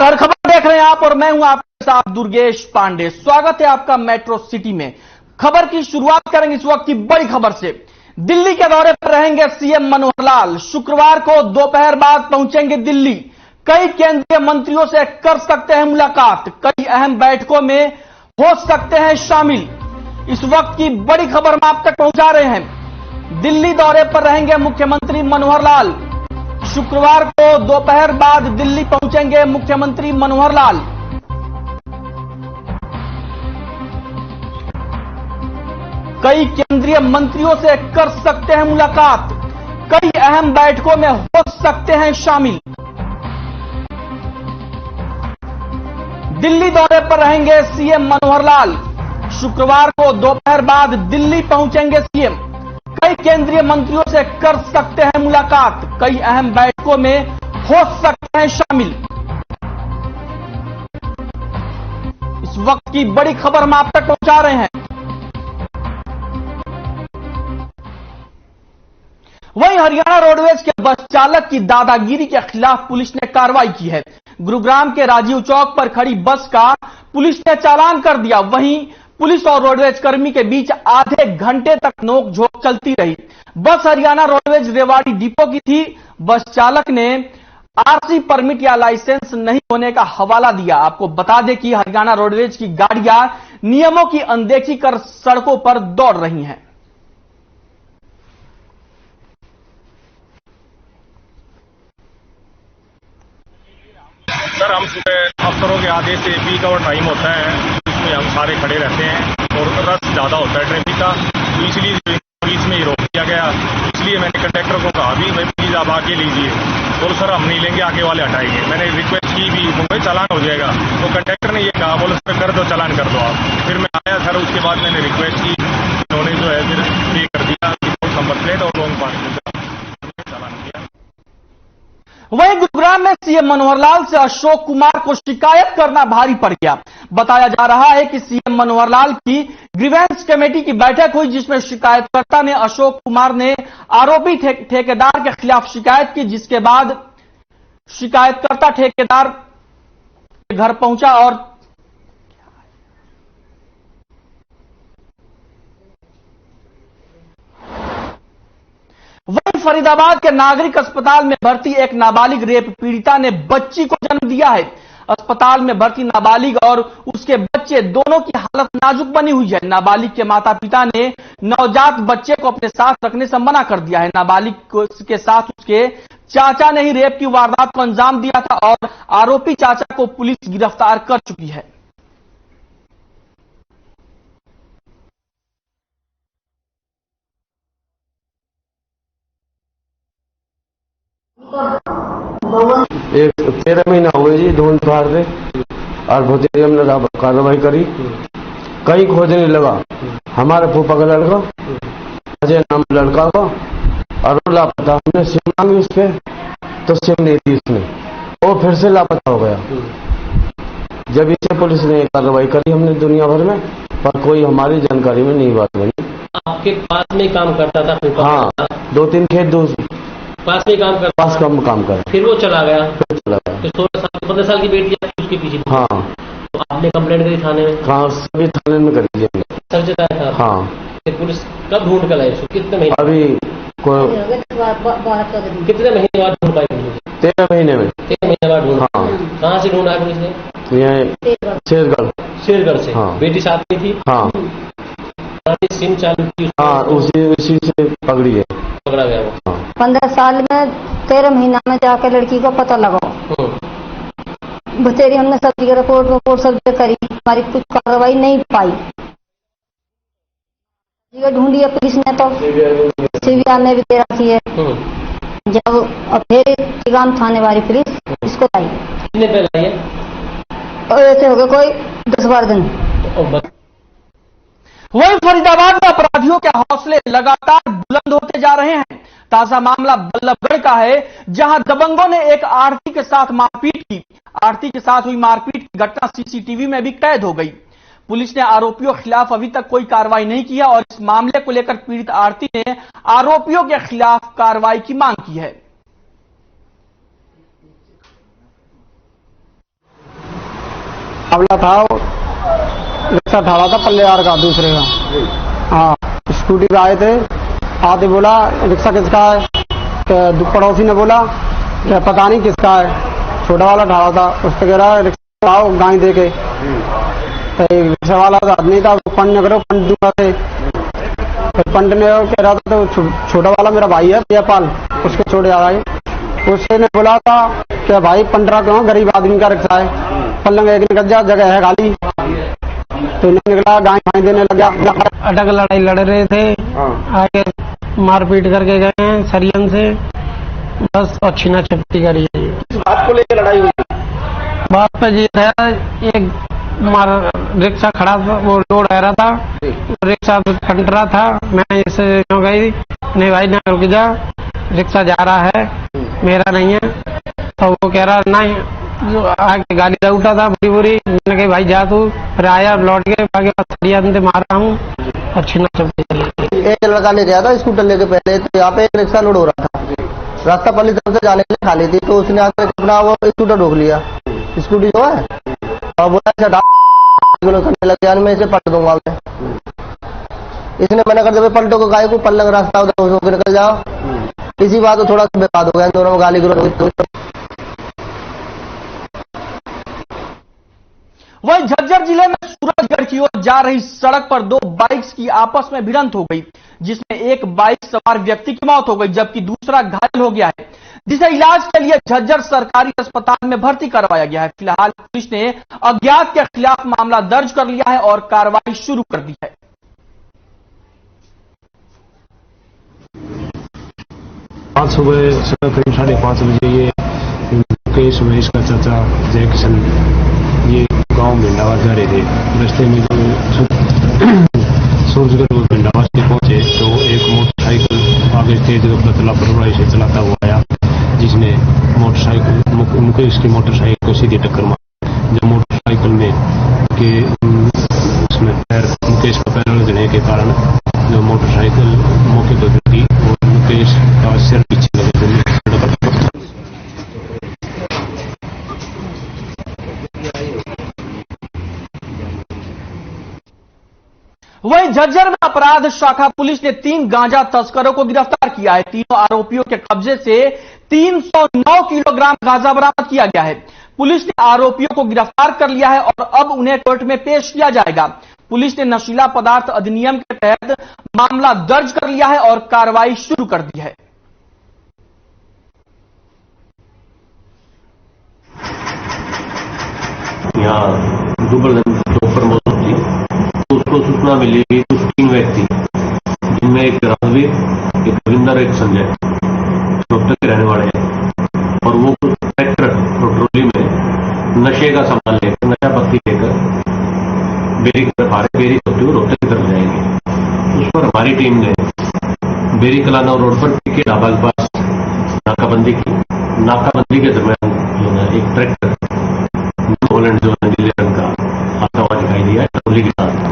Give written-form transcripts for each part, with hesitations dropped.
नमस्कार, खबर देख रहे हैं आप और मैं हूं आपके साथ दुर्गेश पांडे। स्वागत है आपका मेट्रो सिटी में। खबर की शुरुआत करेंगे इस वक्त की बड़ी खबर से। दिल्ली के दौरे पर रहेंगे सीएम मनोहर लाल। शुक्रवार को दोपहर बाद पहुंचेंगे दिल्ली। कई केंद्रीय मंत्रियों से कर सकते हैं मुलाकात। कई अहम बैठकों में हो सकते हैं शामिल। इस वक्त की बड़ी खबर हम आप तक पहुंचा रहे हैं। दिल्ली दौरे पर रहेंगे मुख्यमंत्री मनोहर लाल। शुक्रवार को दोपहर बाद दिल्ली पहुंचेंगे मुख्यमंत्री मनोहर लाल। कई केंद्रीय मंत्रियों से कर सकते हैं मुलाकात। कई अहम बैठकों में हो सकते हैं शामिल। दिल्ली दौरे पर रहेंगे सीएम मनोहर लाल। शुक्रवार को दोपहर बाद दिल्ली पहुंचेंगे सीएम। कई केंद्रीय मंत्रियों से कर सकते हैं मुलाकात। कई अहम बैठकों में हो सकते हैं शामिल। इस वक्त की बड़ी खबर हम आप तक पहुंचा रहे हैं। वहीं हरियाणा रोडवेज के बस चालक की दादागिरी के खिलाफ पुलिस ने कार्रवाई की है। गुरुग्राम के राजीव चौक पर खड़ी बस का पुलिस ने चालान कर दिया। वहीं पुलिस और रोडवेज कर्मी के बीच आधे घंटे तक नोकझोंक चलती रही। बस हरियाणा रोडवेज रेवाड़ी डिपो की थी। बस चालक ने आरसी परमिट या लाइसेंस नहीं होने का हवाला दिया। आपको बता दें कि हरियाणा रोडवेज की गाड़ियां नियमों की अनदेखी कर सड़कों पर दौड़ रही हैं। सर, हम सुबह अफसरों के आदेश से पीक आवर टाइम होता है, इसमें हम सारे खड़े रहते हैं और रश ज़्यादा होता है ट्रैफिक का, तो इसलिए बीच में ही रोक दिया गया। इसलिए मैंने कंडक्टर को कहा भी भाई प्लीज़ आप आके लीजिए। बोलो सर हम नहीं लेंगे, आगे वाले हटाएंगे। मैंने रिक्वेस्ट की भी, मुझे चालान हो जाएगा। तो कंडक्टर ने ये कहा, बोलो सर कर दो, चालान कर दो आप। फिर मैं आया सर, उसके बाद मैंने रिक्वेस्ट की, उन्होंने जो है फिर पे कर दिया नंबर प्लेट और लॉन्ग पार्क चालान किया। वहीं गुरुग्राम में सीएम मनोहर लाल से अशोक कुमार को शिकायत करना भारी पड़ गया। बताया जा रहा है कि सीएम मनोहर लाल की ग्रीवेंस कमेटी की बैठक हुई, जिसमें शिकायतकर्ता ने अशोक कुमार ने आरोपी ठेकेदार के खिलाफ शिकायत की, जिसके बाद शिकायतकर्ता ठेकेदार के घर पहुंचा और वहीं फरीदाबाद के नागरिक अस्पताल में भर्ती एक नाबालिग रेप पीड़िता ने बच्ची को जन्म दिया है। अस्पताल में भर्ती नाबालिग और उसके बच्चे दोनों की हालत नाजुक बनी हुई है। नाबालिग के माता पिता ने नवजात बच्चे को अपने साथ रखने से मना कर दिया है। नाबालिग के साथ उसके चाचा ने ही रेप की वारदात को अंजाम दिया था और आरोपी चाचा को पुलिस गिरफ्तार कर चुकी है। एक 13 महीना हो गए जी ढूंढ फाड़ से, और भतीजे हमने कार्रवाई करी। कहीं खोजने लगा। हमारे फूफा का लड़का अजय नाम लड़का का, और वो लापता। हमने सिम मांगी उस पर, तो सिम नहीं दी उसने, वो फिर से लापता हो गया। जब इसे पुलिस ने कार्रवाई करी हमने दुनिया भर में, पर कोई हमारी जानकारी में नहीं बात बनी। आपके पास में काम करता था फूफा? हाँ, 2-3 खेत पास में काम कर, पास काम कर, फिर वो चला गया। फिर चला गया। तो 16 साल की बेटी उसके पीछे। हाँ, तो आपने कंप्लेंट करी थाने में? हाँ, सभी थाने में करी हमने। सब जताया था? हाँ। फिर पुलिस कब ढूंढ कर लाई उसको? कितने महीने? अभी कितने महीने बाद ढूंढ पाई पुलिस? 13 महीने में। 13 महीने बाद ढूंढा? हाँ। कहाँ से ढूंढा पुलिस ने? शेरगढ़ से। हाँ। बेटी साथ में थी? हाँ। सिम चालू की? हाँ, उसी से पकड़ी है, पकड़ा गया वो। हाँ। 15 साल में 13 महीना में जाकर लड़की का पता लगाओ। बतेरी हमने सब जगह रिपोर्ट सब जगह करी, हमारी कुछ कार्रवाई नहीं पाई। ढूंढी है पुलिस ने, तो सीबीआई में भी दे रखी है। जब अब फिर चिगाम थाने वाली पुलिस इसको लाई। कितने पहले आई है? और ऐसे हो गए कोई 10-12 दिन। वहीं फरीदाबाद में अपराधियों के हौसले लगातार बुलंद होते जा रहे हैं। ताजा मामला बल्लभगढ़ का है, जहां दबंगों ने एक आरती के साथ मारपीट की। आरती के साथ हुई मारपीट की घटना सीसीटीवी में भी कैद हो गई। पुलिस ने आरोपियों के खिलाफ अभी तक कोई कार्रवाई नहीं की है और इस मामले को लेकर पीड़ित आरती ने आरोपियों के खिलाफ कार्रवाई की मांग की है। मुकाबला था, रिक्शा ठाड़ा था पल्लेदार का दूसरे का। हाँ, स्कूटी पे आए थे, आते बोला रिक्शा किसका है, तो पड़ोसी ने बोला पता नहीं किसका है, छोटा वाला ठाड़ा था। उससे कह रहा रिक्शा आओ गाय दे के, रिक्शा वाला तो आदमी था, पंड न करो पंड दूंगा थे। फिर पंड ने कह रहा था तो छोटा वाला मेरा भाई है जयपाल, उसके छोड़े आ रहा है। उससे ने बोला था कि भाई 15 क्यों, गरीब आदमी का रिक्शा है, पल्लंग एक निकल जा, जगह है खाली। तो नहीं निकला, गाय भाई देने लगा। अटक लड़ाई लड़ रहे थे, आगे मारपीट करके गए हैं सरियन से, बस और छीना छपटी करी है। बात को लेकर लड़ाई हुई? बात पे ये था, एक रिक्शा खड़ा था, वो लोड आ रहा था, रिक्शा खंड रहा था। मैं इससे क्यों गई, नहीं भाई ना रुक जा, रिक्शा जा रहा है, मेरा नहीं है। तो वो कह रहा नहीं, जो आगे गाली दे उठा था बुरी बुरी। मैंने कहा भाई जा तू, फिर आया लौट के, आगे पत्थरिया से मारा हूँ और छीना छपटी। एक लड़का ले गया था स्कूटर लेके पहले, तो यहाँ पे एक रिक्शा लोड हो रहा था, रास्ता पल्ली तरफ से जाने के लिए खाली थी, तो उसने आकर अपना वो स्कूटर रोक लिया, स्कूटी जो है, और बोला करने लग गया, मैं इसे पलट दूंगा। मैं इसने मना कर दिया, पलटो को गाय को, पल्लंग रास्ता उधर होकर निकल जाओ। इसी बात को थोड़ा सा विवाद हो गया, दोनों में गाली गलौज। वहीं झज्जर जिले में सूरजगढ़ की ओर जा रही सड़क पर दो बाइक्स की आपस में भिड़ंत हो गई, जिसमें एक बाइक सवार व्यक्ति की मौत हो गई, जबकि दूसरा घायल हो गया है, जिसे इलाज के लिए झज्जर सरकारी अस्पताल में भर्ती करवाया गया है। फिलहाल पुलिस ने अज्ञात के खिलाफ मामला दर्ज कर लिया है और कार्रवाई शुरू कर दी है। आज सुबह करीब 5:30 बजे ये मुकेश महेश का चाचा जय किशन ये गांव भिंडावास जा रहे थे। रास्ते में जो सूरजगढ़ और भिंडावास से पहुंचे तो एक मोटरसाइकिल आगे तेज रफ्तार लापरवाही से चलाता हुआ आया, जिसने मोटरसाइकिल मुकेश की मोटरसाइकिल को सीधी टक्कर मारी। जब मोटरसाइकिल में के उसमें पैर मुकेश का पैर उलझने के कारण जो मोटरसाइकिल मौके पर गिरी और मुकेश का सिर पीछे लगे थे। वहीं झज्जर में अपराध शाखा पुलिस ने 3 गांजा तस्करों को गिरफ्तार किया है। तीनों आरोपियों के कब्जे से 309 किलोग्राम गांजा बरामद किया गया है। पुलिस ने आरोपियों को गिरफ्तार कर लिया है और अब उन्हें कोर्ट में पेश किया जाएगा। पुलिस ने नशीला पदार्थ अधिनियम के तहत मामला दर्ज कर लिया है और कार्रवाई शुरू कर दी है। यहाँ दोपहर मौसम थी, तो उसको सूचना मिली कि कुछ 3 व्यक्ति, जिनमें एक रणवीर, एक रविंदर, एक संजय रोहतक के रहने वाले हैं, और वो ट्रैक्टर और ट्रॉली में नशे का सामान लेकर, नशा पत्ती लेकर बेरी की तरफ आ रहे, बेरी होते हुए रोहतक की तरफ जाएंगे। उस पर हमारी टीम ने बेरी कलाना रोड पर पीके ढाबा के पास नाकाबंदी की। नाकाबंदी के दरमियान जो है एक ट्रैक्टर होलैंड जो नीले रंग का आता हुआ दिखाई दिया है ट्रॉली के साथ।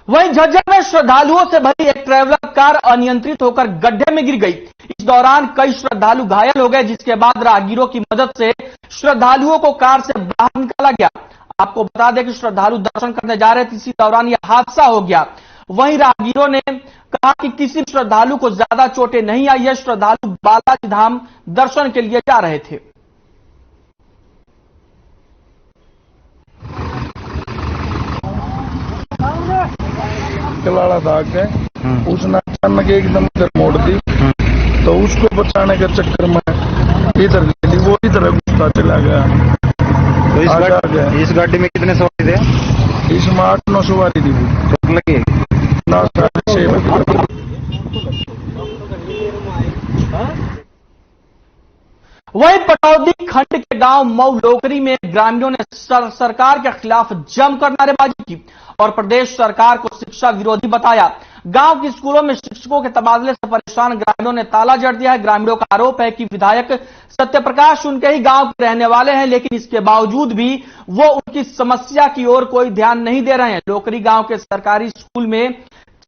वहीं झज्जर में श्रद्धालुओं से भरी एक ट्रैवलर कार अनियंत्रित होकर गड्ढे में गिर गई। इस दौरान कई श्रद्धालु घायल हो गए, जिसके बाद राहगीरों की मदद से श्रद्धालुओं को कार से बाहर निकाला गया। आपको बता दें कि श्रद्धालु दर्शन करने जा रहे थे, इसी दौरान यह हादसा हो गया। वहीं राहगीरों ने कहा कि किसी श्रद्धालु को ज्यादा चोटें नहीं आई है। श्रद्धालु बालाजी धाम दर्शन के लिए जा रहे थे। वाला था के उसने अचानक एकदम इधर मोड़ दी, तो उसको बचाने के चक्कर में इधर ली, वो इधर घुसता चला गया। तो इस गाड़ी में कितने सवारी थे? इसमें 8-9 सवारी थी। चोट लगी? 9-6 बजे। वहीं पटौदी खंड के गांव मऊ लोकरी में ग्रामीणों ने सरकार के खिलाफ जमकर नारेबाजी की और प्रदेश सरकार को शिक्षा विरोधी बताया। गांव के स्कूलों में शिक्षकों के तबादले से परेशान ग्रामीणों ने ताला जड़ दिया है। ग्रामीणों का आरोप है कि विधायक सत्यप्रकाश उनके ही गांव के रहने वाले हैं, लेकिन इसके बावजूद भी वो उनकी समस्या की ओर कोई ध्यान नहीं दे रहे हैं। लोकरी गांव के सरकारी स्कूल में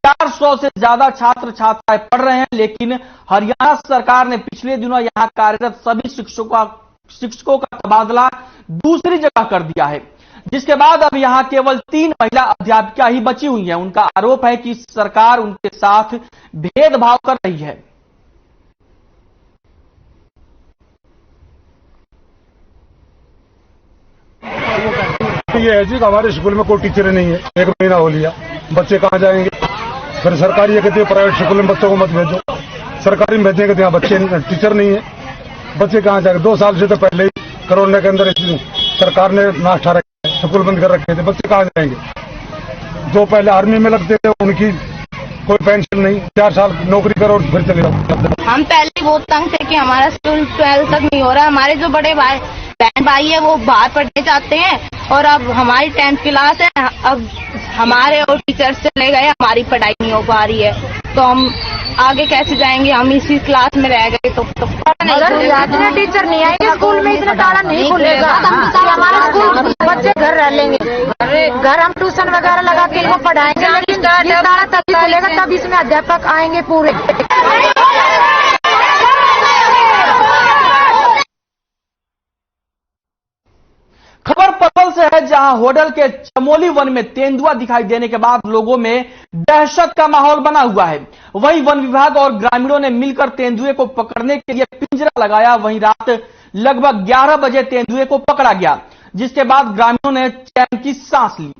400 से ज्यादा छात्र छात्राएं पढ़ रहे हैं, लेकिन हरियाणा सरकार ने पिछले दिनों यहां कार्यरत सभी शिक्षकों का तबादला दूसरी जगह कर दिया है, जिसके बाद अब यहां केवल 3 महिला अध्यापिका ही बची हुई हैं। उनका आरोप है कि सरकार उनके साथ भेदभाव कर रही है। ये है जी, हमारे स्कूल में कोई टीचर नहीं है, 1 महीना हो लिया, बच्चे कहां जाएंगे? फिर सरकारी ये कहती है प्राइवेट स्कूल में बच्चों को मत भेजो, सरकारी में भेजेंगे तो यहाँ बच्चे टीचर नहीं है, बच्चे कहां जाएंगे? 2 साल से तो पहले ही कोरोना के अंदर सरकार ने नाश ठा रखे, स्कूल बंद कर रखे थे, बच्चे कहां जाएंगे? जो पहले आर्मी में लगते थे उनकी कोई पेंशन नहीं, 4 साल नौकरी करो फिर चले जाओ। हम पहले बहुत तंग थे कि हमारा स्कूल 12 तक नहीं हो रहा। हमारे जो बड़े बहन भाई है वो बाहर पढ़ने जाते हैं और अब हमारी 10th क्लास है, अब हमारे और टीचर्स चले गए, हमारी पढ़ाई नहीं हो पा रही है, तो हम आगे कैसे जाएंगे? हम इसी क्लास में रह गए तो इतने टीचर नहीं आएंगे स्कूल में, इतना ताला नहीं खुलेगा। हमारा स्कूल बच्चे घर रह लेंगे, घर हम ट्यूशन वगैरह लगा के इनको पढ़ाएंगे, लेकिन ये ताला तभी खुलेगा तब इसमें अध्यापक आएंगे पूरे। खबर पलवल से है, जहां होडल के चमोली वन में तेंदुआ दिखाई देने के बाद लोगों में दहशत का माहौल बना हुआ है। वहीं वन विभाग और ग्रामीणों ने मिलकर तेंदुए को पकड़ने के लिए पिंजरा लगाया। वहीं रात लगभग 11 बजे तेंदुए को पकड़ा गया, जिसके बाद ग्रामीणों ने चैन की सांस ली।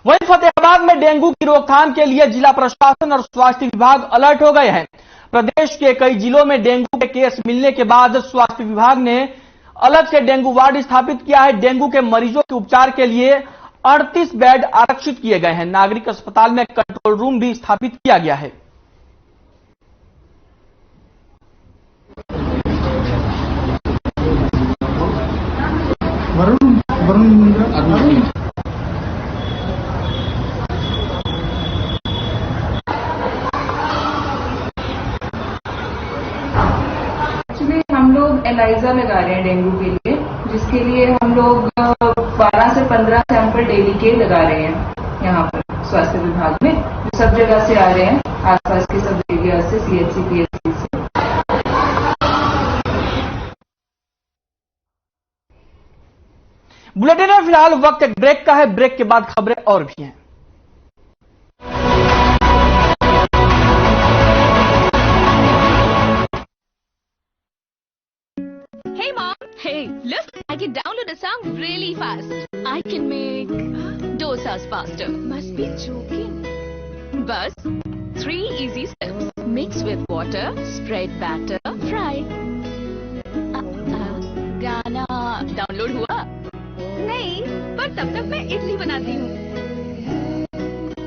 वहीं फतेहाबाद में डेंगू की रोकथाम के लिए जिला प्रशासन और स्वास्थ्य विभाग अलर्ट हो गए हैं। प्रदेश के कई जिलों में डेंगू के केस मिलने के बाद स्वास्थ्य विभाग ने अलग से डेंगू वार्ड स्थापित किया है। डेंगू के मरीजों के उपचार के लिए 38 बेड आरक्षित किए गए हैं। नागरिक अस्पताल में कंट्रोल रूम भी स्थापित किया गया है। हम लोग एलाइजा लगा रहे हैं डेंगू के लिए, जिसके लिए हम लोग 12 से 15 सैंपल डेली के लगा रहे हैं यहाँ पर स्वास्थ्य विभाग में, जो सब जगह से आ रहे हैं, आसपास के सब एरिया से, CHC PHC से। बुलेटिन में फिलहाल वक्त एक ब्रेक का है, ब्रेक के बाद खबरें और भी हैं। Hey mom! Hey, look! I can download a song really fast. I can make dosas faster. Must be joking. Bus, 3 easy steps. Mix with water, spread batter, fry. गाना डाउनलोड हुआ? नहीं, पर तब तक मैं इडली बनाती हूँ।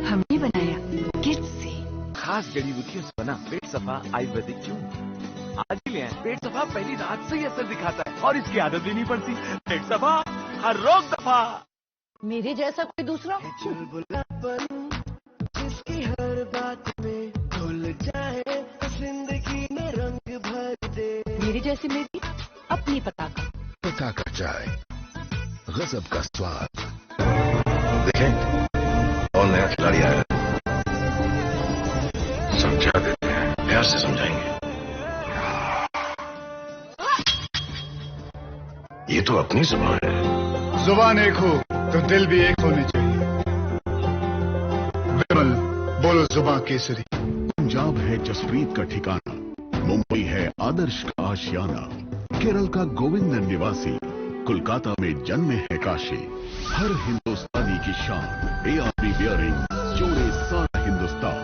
हमने बनाया किड्स से। खास जड़ी बूटियों से बना पेट सफा आयुर्वेदिक चूर्ण। आज ही ले आए। पेट सफा पहली रात से ही असर दिखाता है और इसकी आदत भी नहीं पड़ती। पेट सफा हर रोग दफा। मेरे जैसा कोई दूसरा जिसकी हर बात में घुल जाए, जिंदगी में रंग भर दे। मेरी जैसी मेरी अपनी पता का चाय, गजब का स्वाद। देखें और नया खिलाड़ी आया, समझा देते हैं, प्यार से समझाएंगे। ये तो अपनी जुबान है। जुबान एक हो तो दिल भी एक होने चाहिए। विमल बोलो जुबान केसरी। पंजाब है जसप्रीत का ठिकाना, मुंबई है आदर्श का आशियाना, केरल का गोविंदन निवासी, कोलकाता में जन्म है काशी। हर हिंदुस्तानी की शान, ARB बियरिंग, जोड़े सारा हिंदुस्तान।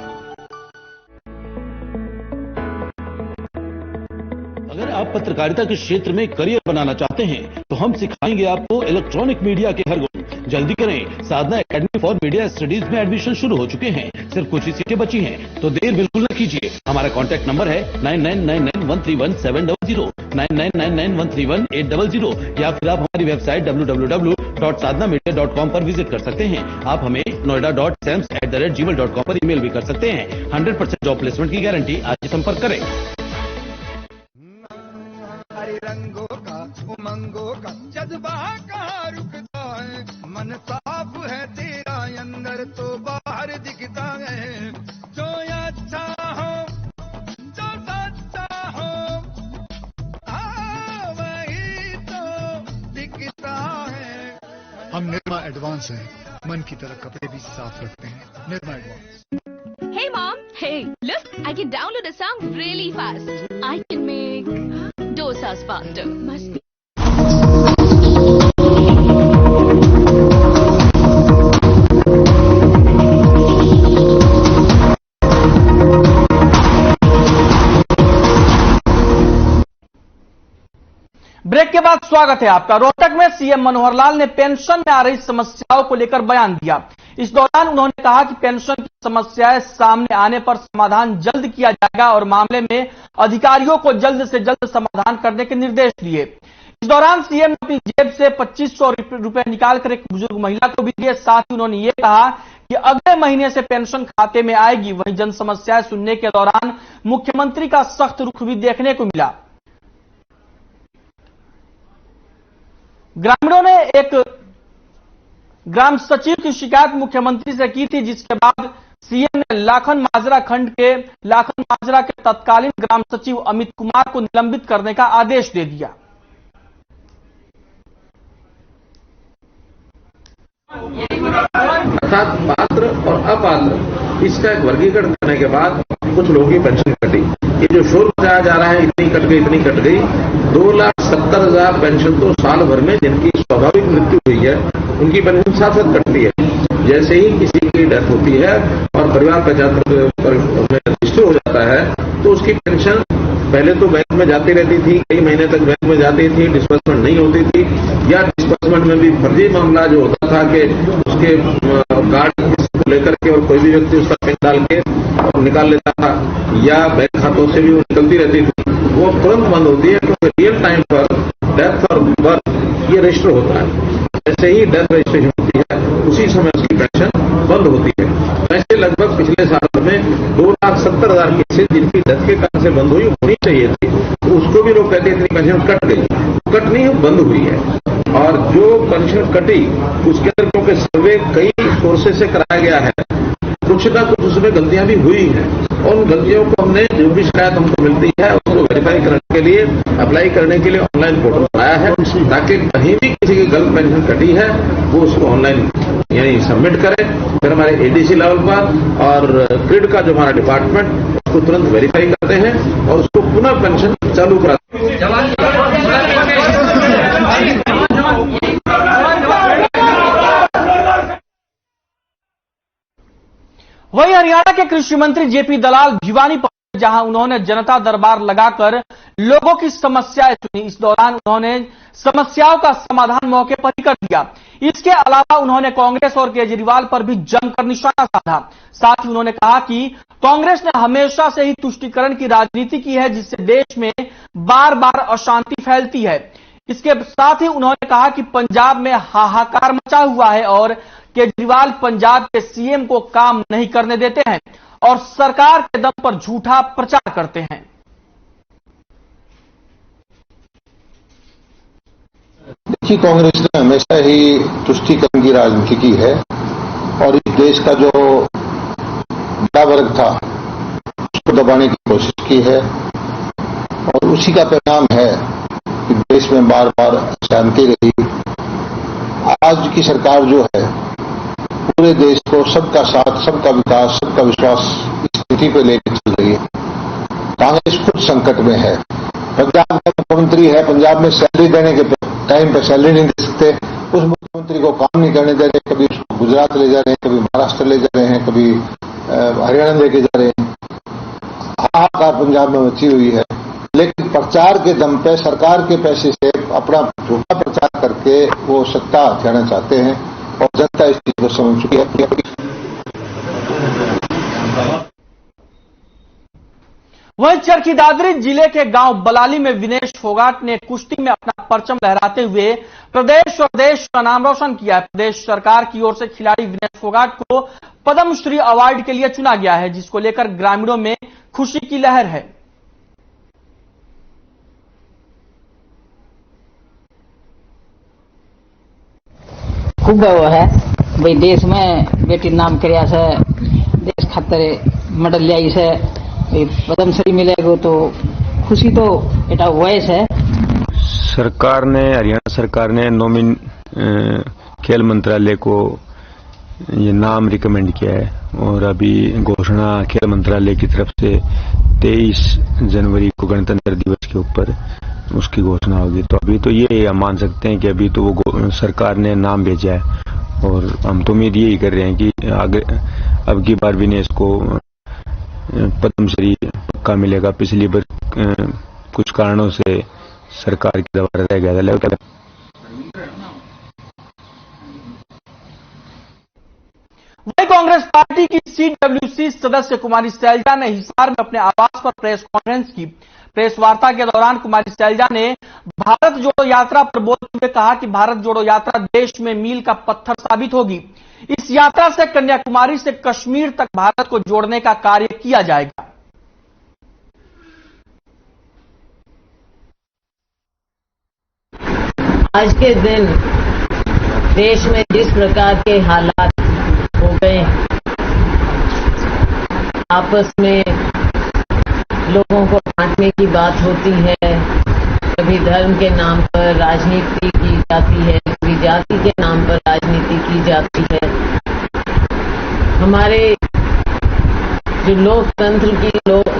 अगर आप पत्रकारिता के क्षेत्र में करियर बनाना चाहते हैं तो हम सिखाएंगे आपको इलेक्ट्रॉनिक मीडिया के हर गुण। जल्दी करें, साधना एकेडमी फॉर मीडिया स्टडीज में एडमिशन शुरू हो चुके हैं, सिर्फ कुछ ही सीटें बची हैं, तो देर बिल्कुल न कीजिए। हमारा कॉन्टैक्ट नंबर है 9999131700, 9999131800, या फिर आप हमारी वेबसाइट www.sadhnamedia.com पर विजिट कर सकते हैं। आप हमें noida.sams@gmail.com पर ईमेल भी कर सकते हैं। 100% जॉब प्लेसमेंट की गारंटी। आज संपर्क करें। रंगों का उमंगों का जज्बा कहाँ रुकता है, मन साफ है तेरा अंदर तो बाहर दिखता है। जो अच्छा हो जो सच्चा हो वही तो दिखता है। हम निर्मा एडवांस हैं, मन की तरह कपड़े भी साफ रखते हैं। Nirma advance. Hey mom, hey, look, I can download a song really fast. I can make dosas faster. Must be. Break के बाद स्वागत है आपका। रोहतक में सीएम मनोहर लाल ने पेंशन में आ रही समस्याओं को लेकर बयान दिया। इस दौरान उन्होंने कहा कि पेंशन की समस्याएं सामने आने पर समाधान जल्द किया जाएगा और मामले में अधिकारियों को जल्द से जल्द समाधान करने के निर्देश दिए। इस दौरान सीएम ने अपनी जेब से 2500 रुपए निकालकर एक बुजुर्ग महिला को भी दिए। साथ ही उन्होंने ये कहा कि अगले महीने से पेंशन खाते में आएगी। वहीं जन समस्याएं सुनने के दौरान मुख्यमंत्री का सख्त रुख भी देखने को मिला। ग्रामीणों ने एक ग्राम सचिव की शिकायत मुख्यमंत्री से की थी, जिसके बाद सीएम ने लाखन माजरा खंड के लाखन माजरा के तत्कालीन ग्राम सचिव अमित कुमार को निलंबित करने का आदेश दे दिया। अर्थात पात्र और अपात्र इसका एक वर्गीकरण करने के बाद कुछ लोगों की पेंशन कटी। ये जो शोर मचाया जा रहा है इतनी कट गई 2,70,000 पेंशन तो साल भर में जिनकी स्वाभाविक मृत्यु हुई है उनकी पेंशन साथ साथ कटती है। जैसे ही किसी की डेथ होती है और परिवार पहचान पर रजिस्टर हो जाता है तो उसकी पेंशन पहले तो बैंक में जाती रहती थी, कई महीने तक बैंक में जाती थी, डिस्बर्समेंट नहीं होती थी, या डिस्बर्समेंट में भी फर्जी मामला जो होता था कि उसके कार्ड को लेकर के और कोई भी व्यक्ति उसका पिन डाल के और निकाल लेता था, या बैंक खातों से भी वो निकलती रहती थी, वो तुरंत बंद होती है क्योंकि रियल टाइम पर डेथ और बर्थ ये रजिस्टर होता है। जैसे ही डेथ रजिस्ट्रेशन होती है उसी समय उसकी पेंशन बंद होती है। ऐसे लगभग पिछले साल में 2,70,000 केसेज जिनकी डेथ के कारण से बंद हुई होनी चाहिए थी, तो उसको भी लोग कहते हैं इतनी पेंशन कट गई, कट नहीं बंद हुई है। और जो पेंशन कटी उसके अंदर क्योंकि सर्वे कई सोर्सेज से कराया गया है, कुछ ना कुछ उसमें गलतियां भी हुई हैं और उन गलतियों को हमने जो भी शिकायत हमको मिलती है उसको वेरीफाई करने के लिए अप्लाई करने के लिए ऑनलाइन पोर्टल बनाया है, ताकि कहीं भी किसी की गलत पेंशन कटी है वो उसको ऑनलाइन यानी सबमिट करें। फिर हमारे एडीसी लेवल पर और ग्रिड का जो हमारा डिपार्टमेंट उसको तुरंत वेरीफाई करते हैं और उसको पुनः पेंशन चालू कराते हैं। वहीं हरियाणा के कृषि मंत्री जेपी दलाल भिवानी पहुंचे, जहां उन्होंने जनता दरबार लगाकर लोगों की समस्याएं सुनी। इस दौरान उन्होंने समस्याओं का समाधान मौके पर ही कर दिया। इसके अलावा उन्होंने कांग्रेस और केजरीवाल पर भी जमकर निशाना साधा। साथ ही उन्होंने कहा कि कांग्रेस ने हमेशा से ही तुष्टीकरण की राजनीति की है, जिससे देश में बार बार अशांति फैलती है। इसके साथ ही उन्होंने कहा कि पंजाब में हाहाकार मचा हुआ है और केजरीवाल पंजाब के सीएम को काम नहीं करने देते हैं और सरकार के दम पर झूठा प्रचार करते हैं। देखिए, कांग्रेस ने हमेशा ही तुष्टीकरण की राजनीति की है और इस देश का जो बड़ा वर्ग था उसको दबाने की कोशिश की है और उसी का परिणाम है कि देश में बार बार अशांति रही। आज की सरकार जो है पूरे देश को सबका साथ, सबका विकास, सबका विश्वास इस स्थिति पे लेकर चल रही है। कांग्रेस खुद संकट में है। पंजाब में मुख्यमंत्री है, पंजाब में सैलरी देने के टाइम पे सैलरी नहीं दे सकते, उस मुख्यमंत्री को काम नहीं करने दे रहे, कभी उसको गुजरात ले जा रहे हैं, कभी महाराष्ट्र ले जा रहे हैं, कभी हरियाणा लेके जा रहे हैं। हाहाकार पंजाब में मची हुई है, लेकिन प्रचार के दम पे सरकार के पैसे से अपना झूठा प्रचार करके वो सत्ता हथियाना चाहते हैं और जनता इस चीज को समझ चुकी है। वहीं चरखी दादरी जिले के गांव बलाली में विनेश फोगाट ने कुश्ती में अपना परचम लहराते हुए प्रदेश और देश का नाम रोशन किया है। प्रदेश सरकार की ओर से खिलाड़ी विनेश फोगाट को पद्मश्री अवार्ड के लिए चुना गया है, जिसको लेकर ग्रामीणों में खुशी की लहर है। खूब वो है भाई देश में बेटी नाम कराया से देश खातर मेडल लिया से पद्मश्री मिलेगा तो खुशी तो एटा वॉइस है। सरकार ने हरियाणा सरकार ने नॉमिन खेल मंत्रालय को ये नाम रिकमेंड किया है और अभी घोषणा खेल मंत्रालय की तरफ से 23 जनवरी को गणतंत्र दिवस के ऊपर उसकी घोषणा होगी। तो अभी तो ये हम मान सकते हैं कि अभी तो वो सरकार ने नाम भेजा है और हम तो उम्मीद यही कर रहे हैं कि आगे अब की बार भी ने इसको पद्मश्री पक्का मिलेगा। पिछली बार कुछ कारणों से सरकार की दबाव रह गया था। वही कांग्रेस पार्टी की CWC सदस्य कुमारी शैलजा ने हिसार में अपने आवास पर प्रेस कॉन्फ्रेंस की। प्रेस वार्ता के दौरान कुमारी शैलजा ने भारत जोड़ो यात्रा पर बोलते हुए कहा कि भारत जोड़ो यात्रा देश में मील का पत्थर साबित होगी। इस यात्रा से कन्याकुमारी से कश्मीर तक भारत को जोड़ने का कार्य किया जाएगा। आज के दिन देश में जिस प्रकार के हालात हो गए, आपस में लोगों को बांटने की बात होती है, कभी धर्म के नाम पर राजनीति की जाती है, कभी जाति के नाम पर राजनीति की जाती है। हमारे जो लोकतंत्र की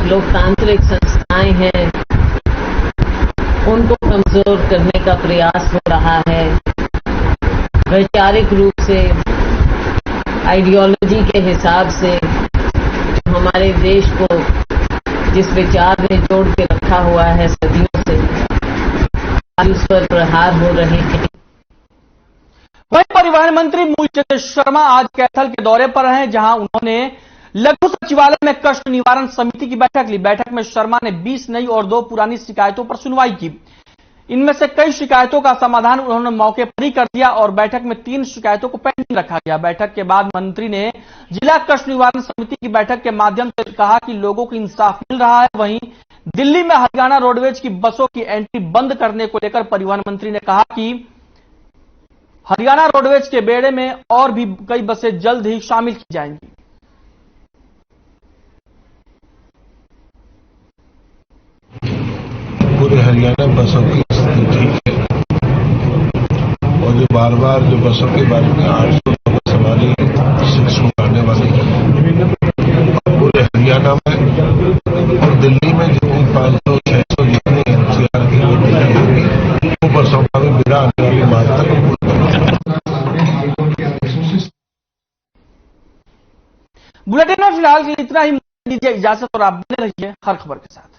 लोकतांत्रिक संस्थाएं हैं उनको कमजोर करने का प्रयास हो रहा है। वैचारिक रूप से आइडियोलॉजी के हिसाब से हमारे देश को जिस विचार ने जोड़ के रखा हुआ है सदियों से, आज उस पर प्रहार हो रहे हैं। वहीं परिवहन मंत्री मूलचंद शर्मा आज कैथल के दौरे पर हैं, जहां उन्होंने लघु सचिवालय में कष्ट निवारण समिति की बैठक ली। बैठक में शर्मा ने 20 नई और 2 पुरानी शिकायतों पर सुनवाई की। इनमें से कई शिकायतों का समाधान उन्होंने मौके पर ही कर दिया और बैठक में 3 शिकायतों को पेंडिंग रखा गया। बैठक के बाद मंत्री ने जिला कष्ट निवारण समिति की बैठक के माध्यम से कहा कि लोगों को इंसाफ मिल रहा है। वहीं दिल्ली में हरियाणा रोडवेज की बसों की एंट्री बंद करने को लेकर परिवहन मंत्री ने कहा कि हरियाणा रोडवेज के बेड़े में और भी कई बसें जल्द ही शामिल की जाएंगी। पूरे हरियाणा बसों की स्थिति ठीक है और जो बार बार जो बसों के बारे में 800 सवारी आने वाली है पूरे हरियाणा में और दिल्ली में जितनी 500-600 जितनी NCR की होगी वो बसों का भी बेड़ा आने वाली मार्च तक। बुलेटिन में फिलहाल के लिए इतना ही। दीजिए इजाजत और आप बने रहिए हर खबर के साथ।